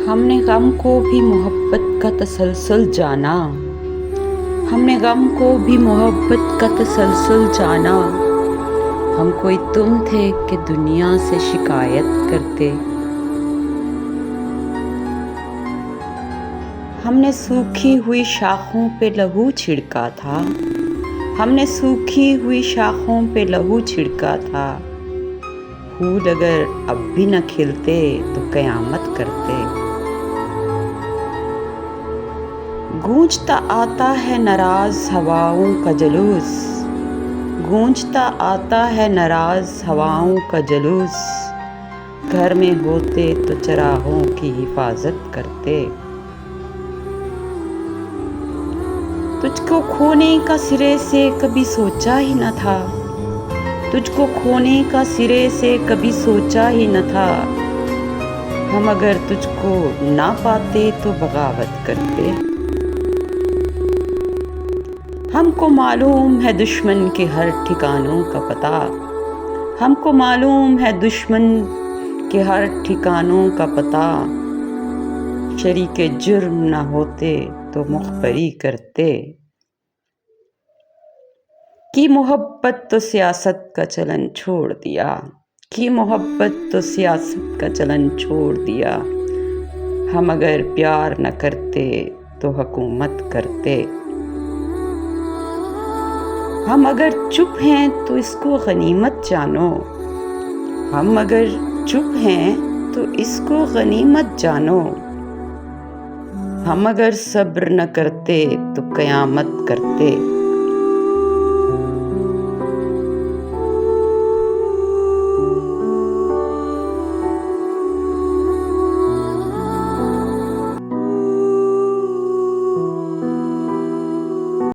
हमने गम को भी मोहब्बत का तसलसल जाना। हमने गम को भी मोहब्बत का तसलसल जाना। हम कोई तुम थे कि दुनिया से शिकायत करते। हमने सूखी हुई शाखों पे लहू छिड़का था। हमने सूखी हुई शाखों पे लहू छिड़का था। फूल अगर अब भी न खिलते तो कयामत करते। गूंजता आता है नाराज हवाओं का जुलूस। गूंजता आता है नाराज हवाओं का जुलूस। घर में होते तो चराहों की हिफाजत करते। तुझको खोने का सिरे से कभी सोचा ही न था। तुझको खोने का सिरे से कभी सोचा ही न था। हम अगर तुझको ना पाते तो बगावत करते। हमको मालूम है दुश्मन के हर ठिकानों का पता। हमको मालूम है दुश्मन के हर ठिकानों का पता। शरीके जुर्म ना होते तो मुखबरी करते। की मोहब्बत तो सियासत का चलन छोड़ दिया। की मोहब्बत तो सियासत का चलन छोड़ दिया। हम अगर प्यार न करते तो हुकूमत करते। हम अगर चुप हैं तो इसको गनीमत जानो। हम अगर चुप हैं तो इसको गनीमत जानो। हम अगर सब्र न करते तो कयामत करते।